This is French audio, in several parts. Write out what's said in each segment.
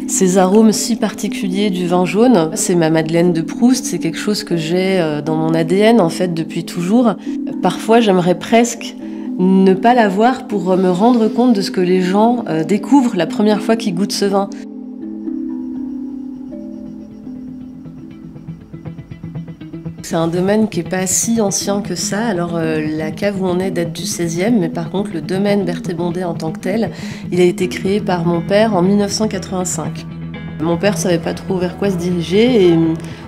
Ces arômes si particuliers du vin jaune, c'est ma Madeleine de Proust, c'est quelque chose que j'ai dans mon ADN en fait depuis toujours. Parfois j'aimerais presque ne pas l'avoir pour me rendre compte de ce que les gens découvrent la première fois qu'ils goûtent ce vin. C'est un domaine qui n'est pas si ancien que ça. Alors la cave où on est date du XVIe, mais par contre le domaine Berthet-Bondet en tant que tel, il a été créé par mon père en 1985. Mon père ne savait pas trop vers quoi se diriger et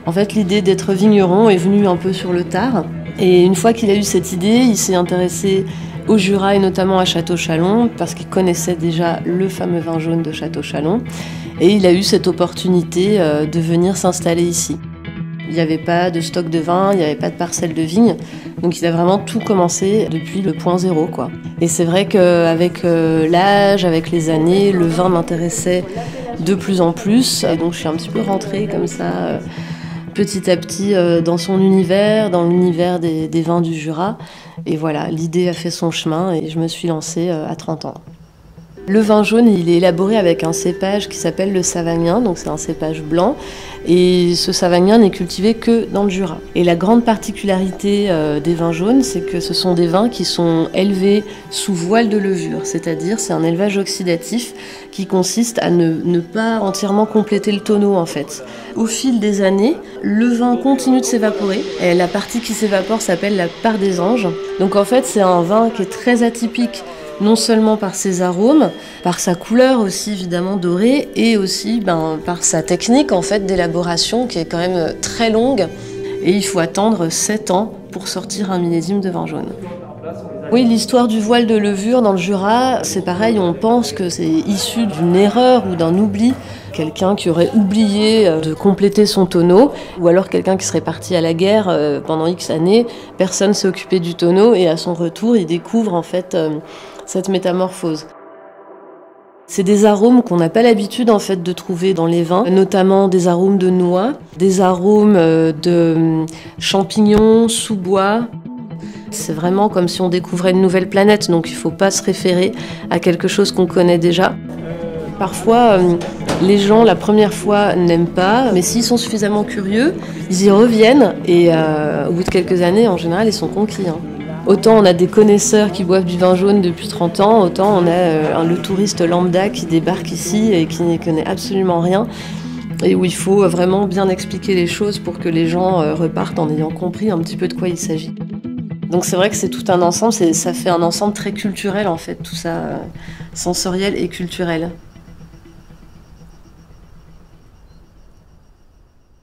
en fait l'idée d'être vigneron est venue un peu sur le tard. Et une fois qu'il a eu cette idée, il s'est intéressé au Jura et notamment à Château-Chalon parce qu'il connaissait déjà le fameux vin jaune de Château-Chalon et il a eu cette opportunité de venir s'installer ici. Il n'y avait pas de stock de vin, il n'y avait pas de parcelle de vigne, donc il a vraiment tout commencé depuis le point zéro, quoi. Et c'est vrai qu'avec l'âge, avec les années, le vin m'intéressait de plus en plus, et donc je suis un petit peu rentrée comme ça, petit à petit, dans son univers, dans l'univers des vins du Jura. Et voilà, l'idée a fait son chemin et je me suis lancée à 30 ans. Le vin jaune, il est élaboré avec un cépage qui s'appelle le savagnin, donc c'est un cépage blanc. Et ce savagnin n'est cultivé que dans le Jura. Et la grande particularité des vins jaunes, c'est que ce sont des vins qui sont élevés sous voile de levure, c'est-à-dire c'est un élevage oxydatif qui consiste à ne pas entièrement compléter le tonneau en fait. Au fil des années, le vin continue de s'évaporer. Et la partie qui s'évapore s'appelle la part des anges. Donc en fait, c'est un vin qui est très atypique, non seulement par ses arômes, par sa couleur aussi évidemment dorée, et aussi par sa technique en fait d'élaboration qui est quand même très longue. Et il faut attendre 7 ans pour sortir un millésime de vin jaune. Oui, l'histoire du voile de levure dans le Jura, c'est pareil, on pense que c'est issu d'une erreur ou d'un oubli. Quelqu'un qui aurait oublié de compléter son tonneau, ou alors quelqu'un qui serait parti à la guerre pendant X années, personne ne s'est occupé du tonneau, et à son retour, il découvre en fait cette métamorphose. C'est des arômes qu'on n'a pas l'habitude en fait de trouver dans les vins, notamment des arômes de noix, des arômes de champignons, sous-bois. C'est vraiment comme si on découvrait une nouvelle planète, donc il ne faut pas se référer à quelque chose qu'on connaît déjà. Parfois, les gens, la première fois, n'aiment pas, mais s'ils sont suffisamment curieux, ils y reviennent et au bout de quelques années, en général, ils sont conquis. Autant on a des connaisseurs qui boivent du vin jaune depuis 30 ans, autant on a le touriste lambda qui débarque ici et qui n'y connaît absolument rien et où il faut vraiment bien expliquer les choses pour que les gens repartent en ayant compris un petit peu de quoi il s'agit. Donc c'est vrai que c'est tout un ensemble, ça fait un ensemble très culturel en fait, tout ça, sensoriel et culturel.